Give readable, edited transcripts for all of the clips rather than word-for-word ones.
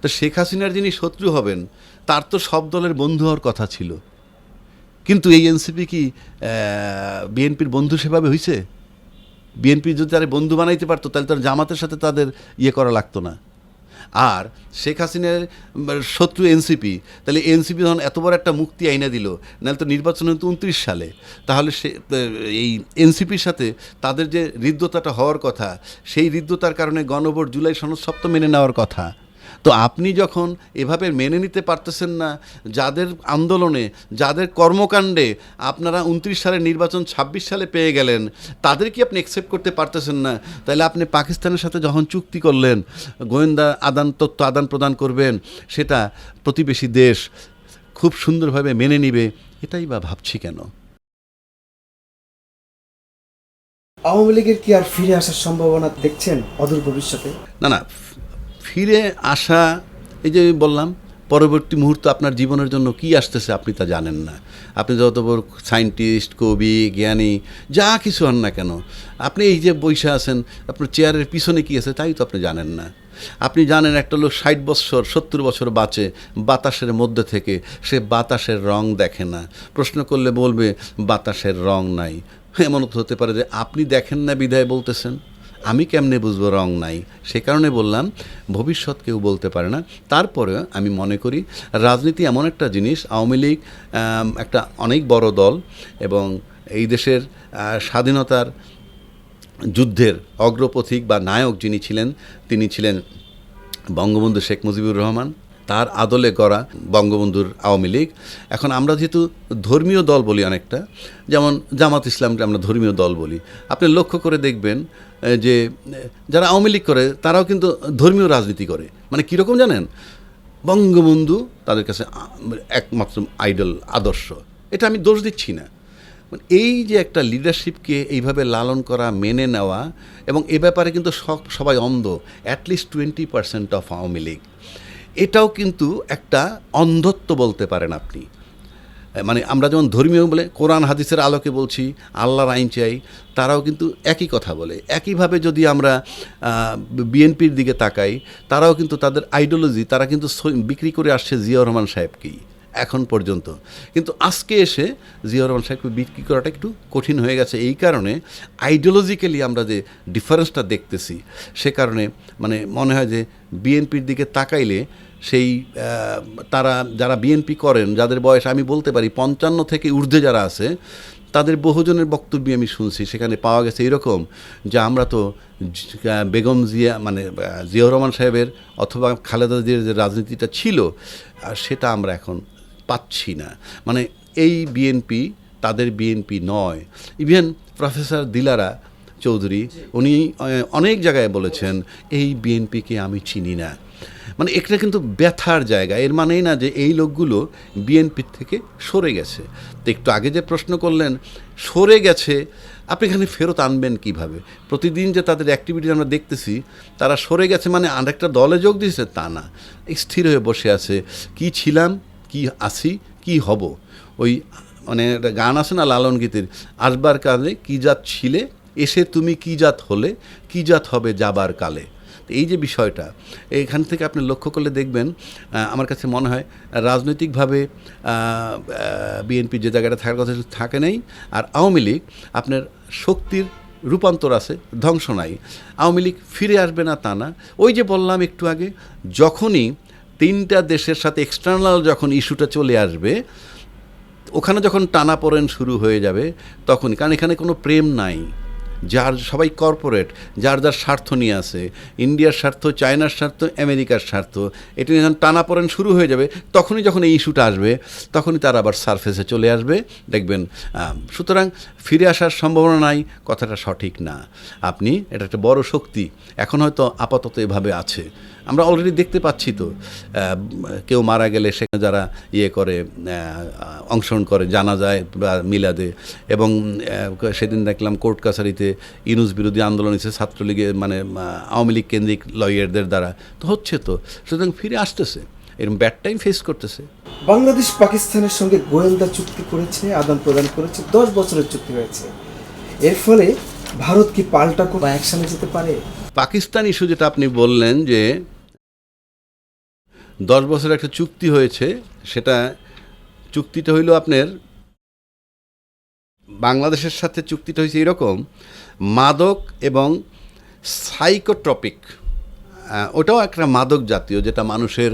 তো শেখ হাসিনার যিনি শত্রু হবেন তার তো সব দলের বন্ধু হওয়ার কথা ছিল, কিন্তু এই এনসিপি কি বিএনপির বন্ধু সেভাবে হয়েছে? বিএনপি যদি তারা বন্ধু বানাইতে পারতো তাহলে তার জামাতের সাথে তাদের ইয়ে করা লাগতো না। আর শেখ হাসিনার শত্রু এনসিপি, তাহলে এনসিপি যখন এত বড় একটা মুক্তি আইনা দিল, নাহলে তো নির্বাচন হতো 29 সালে, তাহলে সে এই এনসিপির সাথে তাদের যে হৃদ্যতাটা হওয়ার কথা, সেই হৃদ্যতার কারণে গণভোট জুলাই সনদ 7 মেনে নেওয়ার কথা। তো আপনি যখন এভাবে মেনে নিতে পারতেছেন না, যাদের আন্দোলনে, যাদের কর্মকাণ্ডে আপনারা 29 সালের নির্বাচন 26 সালে পেয়ে গেলেন, তাদের কি আপনি অ্যাকসেপ্ট করতে পারতেছেন না? তাহলে আপনি পাকিস্তানের সাথে যখন চুক্তি করলেন, গোয়েন্দা তথ্য আদান প্রদান করবেন, সেটা প্রতিবেশী দেশ খুব সুন্দরভাবে মেনে নিবে, এটাই বা ভাবছি কেন? আওয়ামী লীগের কি আর ফিরে আসার সম্ভাবনা দেখছেন অদূর ভবিষ্যতে? না, ফিরে আসা, এই যে আমি বললাম, পরবর্তী মুহূর্ত আপনার জীবনের জন্য কি আসতেছে আপনি তা জানেন না। আপনি যত বড় সায়েন্টিস্ট, কবি, জ্ঞানী, যা কিছু হন না কেন, আপনি এই যে বসে আছেন, আপনার চেয়ারের পিছনে কী আছে তাই তো আপনি জানেন না। আপনি জানেন একটা লোক 60 বছর 70 বছর বাঁচে বাতাসের মধ্যে থেকে, সে বাতাসের রং দেখে না। প্রশ্ন করলে বলবে বাতাসের রং নাই। এমন হতে পারে যে আপনি দেখেন না বিধায় বলতেছেন, আমি কেমনে বুঝবো রং নাই? সে কারণে বললাম ভবিষ্যৎ কেউ বলতে পারে না। তারপরে আমি মনে করি রাজনীতি এমন একটা জিনিস, আওয়ামী লীগ একটা অনেক বড় দল, এবং এই দেশের স্বাধীনতার যুদ্ধের অগ্রপথিক বা নায়ক যিনি ছিলেন, তিনি ছিলেন বঙ্গবন্ধু শেখ মুজিবুর রহমান। তার আদলে গড়া বঙ্গবন্ধুর আওয়ামী লীগ। এখন আমরা যেহেতু ধর্মীয় দল বলি অনেকটা, যেমন জামাত ইসলামকে আমরা ধর্মীয় দল বলি, আপনি লক্ষ্য করে দেখবেন যে যারা আওয়ামী লীগ করে তারাও কিন্তু ধর্মীয় রাজনীতি করে। মানে কীরকম জানেন? বঙ্গবন্ধু তাদের কাছে একমাত্র আইডল, আদর্শ। এটা আমি দোষ দিচ্ছি না। এই যে একটা লিডারশিপকে এইভাবে লালন করা, মেনে নেওয়া, এবং এ ব্যাপারে কিন্তু সবাই অন্ধ। অ্যাটলিস্ট 20% অফ আওয়ামী লীগ, এটাও কিন্তু একটা অন্ধত্ব বলতে পারেন আপনি। মানে আমরা যেমন ধর্মীয় বলে কোরআন হাদিসের আলোকে বলছি, আল্লাহর আইন চাই, তারাও কিন্তু একই কথা বলে। একইভাবে যদি আমরা বিএনপির দিকে তাকাই, তারাও কিন্তু তাদের আইডিওলজি তারা কিন্তু বিক্রি করে আসছে জিয়াউর রহমান সাহেবকেই এখন পর্যন্ত। কিন্তু আজকে এসে জিয়াউর রহমান সাহেবকে বিক্রি করাটা একটু কঠিন হয়ে গেছে। এই কারণে আইডিওলজিক্যালি আমরা যে ডিফারেন্সটা দেখতেছি, সে কারণে মানে মনে হয় যে বিএনপির দিকে তাকাইলে সেই তারা যারা বিএনপি করেন, যাদের বয়স আমি বলতে পারি 55 থেকে ঊর্ধ্বে যারা আছে, তাদের বহুজনের বক্তব্য আমি শুনছি, সেখানে পাওয়া গেছে এরকম যে আমরা তো বেগম জিয়া, মানে জিয়াউর রহমান সাহেবের অথবা খালেদা জিয়ার যে রাজনীতিটা ছিল, সেটা আমরা এখন পাচ্ছি না। মানে এই বিএনপি তাদের বিএনপি নয়। ইভেন প্রফেসর দিলারা চৌধুরী উনি অনেক জায়গায় বলেছেন এই বিএনপিকে আমি চিনি না। মানে এটা কিন্তু ব্যথার জায়গা। এর মানেই না যে এই লোকগুলো বিএনপির থেকে সরে গেছে। তো একটু আগে যে প্রশ্ন করলেন, সরে গেছে, আপনি এখানে ফেরত আনবেন কিভাবে? প্রতিদিন যে তাদের অ্যাক্টিভিটি আমরা দেখতেছি, তারা সরে গেছে মানে আরেকটা দলে যোগ দিয়েছে তা না, স্থির হয়ে বসে আছে। কি ছিলাম, কি আছি, কি হব। ওই মানে গান আছে না লালন গীতির, আসবার কালে কি জাত ছিলে, এসে তুমি কি জাত হলে, কি জাত হবে যাবার কালে। এই যে বিষয়টা, এইখান থেকে আপনি লক্ষ্য করলে দেখবেন, আমার কাছে মনে হয় রাজনৈতিকভাবে বিএনপি যে জায়গাটা থাকার কথা থাকে নেই। আর আওয়ামী লীগ আপনার শক্তির রূপান্তর আছে, ধ্বংস নাই। আওয়ামী লীগ ফিরে আসবে না তা না। ওই যে বললাম একটু আগে, যখনই 3টা দেশের সাথে এক্সটার্নাল যখন ইস্যুটা চলে আসবে, ওখানে যখন টানাপোড়েন শুরু হয়ে যাবে তখনই, কারণ এখানে কোনো প্রেম নাই, যার সবাই কর্পোরেট, যার যার স্বার্থ নিয়ে আছে, ইন্ডিয়ার স্বার্থ, চায়নার স্বার্থ, আমেরিকার স্বার্থ, এটা যখন টানাপোড়েন শুরু হয়ে যাবে তখনই যখন এই ইস্যুটা আসবে তখনই তারা আবার সারফেসে চলে আসবে, দেখবেন। সুতরাং ফিরে আসার সম্ভাবনা নাই, কথাটা সঠিক না। আপনি এটা একটা বড় শক্তি এখন হয়তো আপাতত এভাবে আছে, আমরা অলরেডি দেখতে পাচ্ছি তো। কেউ মারা গেলে সেখানে যারা করে অংশগ্রহণ করে জানাজায় বা মিলাদে, এবং সেদিন দেখলাম কোর্ট কাছারিতে ইউনূস বিরোধী আন্দোলন হয়েছে ছাত্রলীগের, মানে আওয়ামী লীগ কেন্দ্রিক লয়ারদের দ্বারা, তো হচ্ছে তো। সুতরাং ফিরে আসতেছে, এরকম ব্যাড টাইম ফেস করতেছে। বাংলাদেশ পাকিস্তানের সঙ্গে গোয়েন্দা চুক্তি করেছে, আদান প্রদান করেছে, 10 বছরের চুক্তি হয়েছে। এর ফলে ভারত কি পাল্টা কোনো অ্যাকশনে যেতে পারে? পাকিস্তান ইস্যু যেটা আপনি বললেন, যে 10 বছরের একটা চুক্তি হয়েছে, সেটা চুক্তিটা হইল আপনার বাংলাদেশের সাথে চুক্তিটা হয়েছে এরকম, মাদক এবং সাইকোট্রপিক, ওটাও একটা মাদক জাতীয়, যেটা মানুষের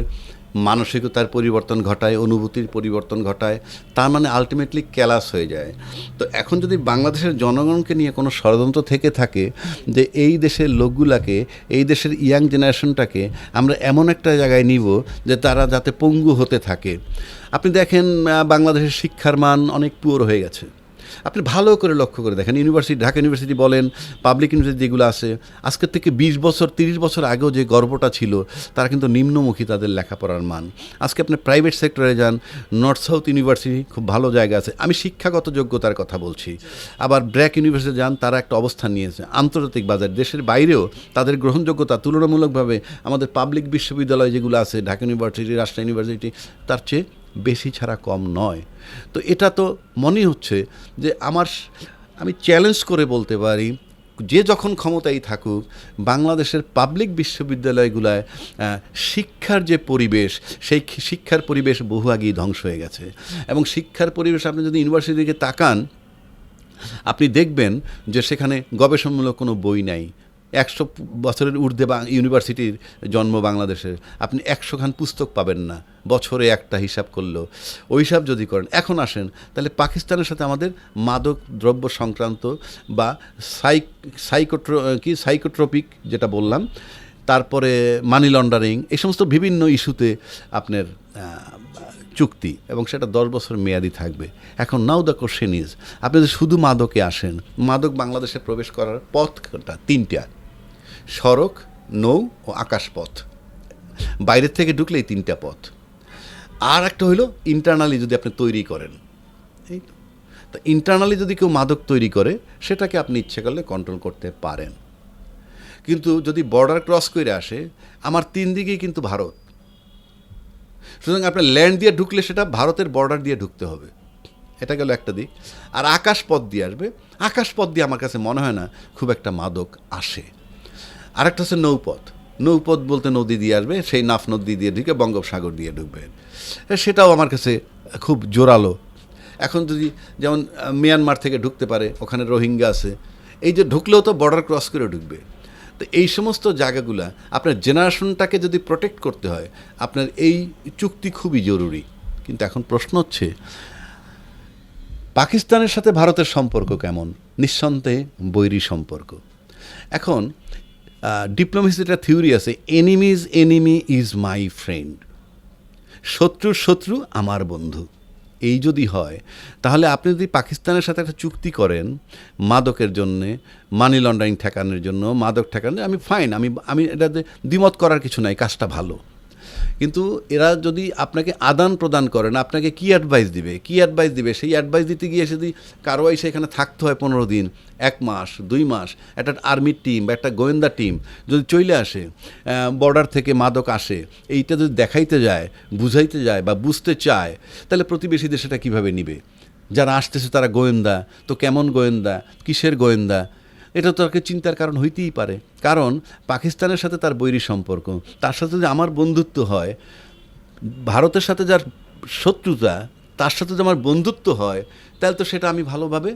মানসিকতার পরিবর্তন ঘটায়, অনুভূতির পরিবর্তন ঘটায়, তার মানে আলটিমেটলি ক্যালাস হয়ে যায়। তো এখন যদি বাংলাদেশের জনগণকে নিয়ে কোনো ষড়যন্ত্র থেকে থাকে যে এই দেশের লোকগুলাকে, এই দেশের ইয়াং জেনারেশনটাকে আমরা এমন একটা জায়গায় নিব যে তারা যাতে পঙ্গু হতে থাকে। আপনি দেখেন বাংলাদেশের শিক্ষার মান অনেক পুয়ার হয়ে গেছে। আপনি ভালো করে লক্ষ্য করে দেখেন, ইউনিভার্সিটি, ঢাকা ইউনিভার্সিটি বলেন, পাবলিক ইউনিভার্সিটি যেগুলো আছে, আজকের থেকে 20 বছর 30 বছর আগেও যে গর্বটা ছিল, তারা কিন্তু নিম্নমুখী তাদের লেখাপড়ার মান। আজকে আপনি প্রাইভেট সেক্টরে যান, নর্থ সাউথ ইউনিভার্সিটি খুব ভালো জায়গা আছে, আমি শিক্ষাগত যোগ্যতার কথা বলছি। আবার ব্র্যাক ইউনিভার্সিটি যান, তারা একটা অবস্থান নিয়েছে আন্তর্জাতিক বাজার, দেশের বাইরেও তাদের গ্রহণযোগ্যতা তুলনামূলকভাবে আমাদের পাবলিক বিশ্ববিদ্যালয় যেগুলো আছে, ঢাকা ইউনিভার্সিটি, রাজশাহী ইউনিভার্সিটি, তার চেয়ে বেশি ছাড়া কম নয়। তো এটা তো মনে হচ্ছে যে আমি চ্যালেঞ্জ করে বলতে পারি, যে যখন ক্ষমতায় থাকুক, বাংলাদেশের পাবলিক বিশ্ববিদ্যালয়গুলায় শিক্ষার যে পরিবেশ, সেই শিক্ষার পরিবেশ বহু আগেই ধ্বংস হয়ে গেছে। এবং শিক্ষার পরিবেশ আপনি যদি ইউনিভার্সিটির দিকে তাকান, আপনি দেখবেন যে সেখানে গবেষণামূলক কোনো বই নাই। 100 বছরের ঊর্ধ্বে ইউনিভার্সিটির জন্ম বাংলাদেশের, আপনি 100 খান পুস্তক পাবেন না, বছরে একটা হিসাব করলেও। ওই হিসাব যদি করেন, এখন আসেন তাহলে পাকিস্তানের সাথে আমাদের মাদক দ্রব্য সংক্রান্ত বা সাইকোট্রপিক যেটা বললাম, তারপরে মানি লন্ডারিং, এই সমস্ত বিভিন্ন ইস্যুতে আপনার চুক্তি, এবং সেটা 10 বছর মেয়াদি থাকবে। এখন নাও দ্য কোশ্চেন ইজ, আপনি যদি শুধু মাদকে আসেন, মাদক বাংলাদেশে প্রবেশ করার পথটা 3টা: সড়ক, নৌ ও আকাশপথ। বাইরের থেকে ঢুকলেই 3টা পথ। আর একটা হইল ইন্টারনালি যদি আপনি তৈরি করেন, এই তো ইন্টারনালি যদি কেউ মাদক তৈরি করে, সেটাকে আপনি ইচ্ছে করলে কন্ট্রোল করতে পারেন। কিন্তু যদি বর্ডার ক্রস করে আসে, আমার 3 দিকেই কিন্তু ভারত, সুতরাং আপনার ল্যান্ড দিয়ে ঢুকলে সেটা ভারতের বর্ডার দিয়ে ঢুকতে হবে, এটা গেল একটা দিক। আর আকাশপথ দিয়ে আসবে, আকাশপথ দিয়ে আমার কাছে মনে হয় না খুব একটা মাদক আসে। আরেকটা হচ্ছে নৌপথ। নৌপথ বলতে নদী দিয়ে আসবে, সেই নাফ নদী দিয়ে ঢুকে বঙ্গোপসাগর দিয়ে ঢুকবে, সেটাও আমার কাছে খুব জোরালো। এখন যদি যেমন মিয়ানমার থেকে ঢুকতে পারে, ওখানে রোহিঙ্গা আছে, এই যে ঢুকলেও তো বর্ডার ক্রস করে ঢুকবে। তো এই সমস্ত জায়গাগুলা আপনার জেনারেশনটাকে যদি প্রোটেক্ট করতে হয়, আপনার এই চুক্তি খুবই জরুরি। কিন্তু এখন প্রশ্ন হচ্ছে, পাকিস্তানের সাথে ভারতের সম্পর্ক কেমন? নিঃসন্দেহে বৈরী সম্পর্ক। এখন ডিপ্লোমেসির একটা থিওরি আছে, enemy's enemy is my friend, শত্রুর শত্রু আমার বন্ধু। এই যদি হয়, তাহলে আপনি যদি পাকিস্তানের সাথে একটা চুক্তি করেন মাদকের জন্যে, মানি লন্ডারিং ঠেকানোর জন্য, মাদক ঠেকানো, আমি ফাইন, আমি এটাতে দ্বিমত করার কিছু নাই, কাজটা ভালো। কিন্তু এরা যদি আপনাকে আদান প্রদান করেন, আপনাকে কি অ্যাডভাইস দিবে, সেই অ্যাডভাইস দিতে গিয়ে যদি কারো এসে এখানে থাকতে হয় 15 দিন, 1 মাস, 2 মাস, একটা আর্মির টিম বা একটা গোয়েন্দা টিম যদি চলে আসে, বর্ডার থেকে মাদক আসে, এইটা যদি দেখাইতে যায়, বুঝাইতে যায় বা বুঝতে চায়, তাহলে প্রতিবেশীদের সেটা কীভাবে নিবে? যারা আসতেছে তারা গোয়েন্দা, তো কেমন গোয়েন্দা, কিসের গোয়েন্দা? এটা তো তাকে চিন্তার কারণ হইতেই পারে। কারণ পাকিস্তানের সাথে তার বৈরী সম্পর্ক, তার সাথে যদি আমার বন্ধুত্ব হয়, ভারতের সাথে যার শত্রুতা, তার সাথে যদি আমার বন্ধুত্ব হয়, তাহলে তো সেটা আমি ভালোভাবে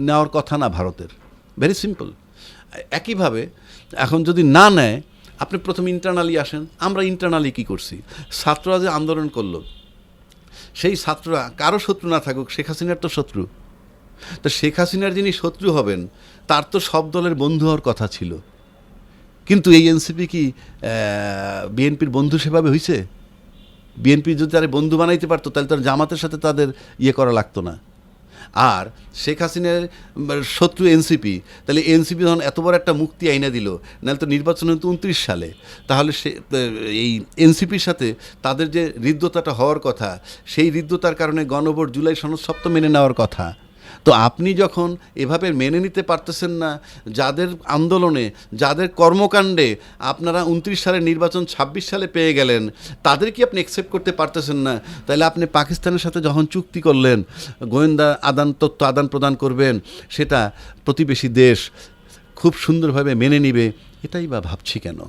নেওয়ার কথা না ভারতের। Very simple. একইভাবে এখন যদি না নেয়, আপনি প্রথম ইন্টারনালি আসেন। আমরা ইন্টারনালি কী করছি? ছাত্ররা যে আন্দোলন করলো, সেই ছাত্ররা কারো শত্রু না থাকুক, শেখ হাসিনার তো শত্রু। তো শেখ হাসিনার যিনি শত্রু হবেন, তার তো সব দলের বন্ধু হওয়ার কথা ছিল। কিন্তু এই এনসিপি কি বিএনপির বন্ধু সেভাবে হয়েছে? বিএনপি যদি তারা বন্ধু বানাইতে পারতো, তাহলে তার জামাতের সাথে তাদের করা লাগতো না। আর শেখ হাসিনার শত্রু এনসিপি, তাহলে এনসিপি যখন এত বড় একটা মুক্তি আইনা দিল, নাহলে তো নির্বাচন হতো 29 সালে, তাহলে এই এনসিপির সাথে তাদের যে হৃদ্যতাটা হওয়ার কথা, সেই হৃদ্যতার কারণে গণভোট জুলাই সনদ সপ্তম মেনে নেওয়ার কথা। তো আপনি যখন এভাবে মেনে নিতে পারতেছেন না, যাদের আন্দোলনে, যাদের কর্মকাণ্ডে আপনারা 29 সালের নির্বাচন 26 সালে পেয়ে গেলেন, তাদের কি আপনি অ্যাকসেপ্ট করতে পারতেছেন না? তাহলে আপনি পাকিস্তানের সাথে যখন চুক্তি করলেন, গোয়েন্দা তথ্য আদান প্রদান করবেন, সেটা প্রতিবেশী দেশ খুব সুন্দরভাবে মেনে নিবে, এটাই বা ভাবছি কেন?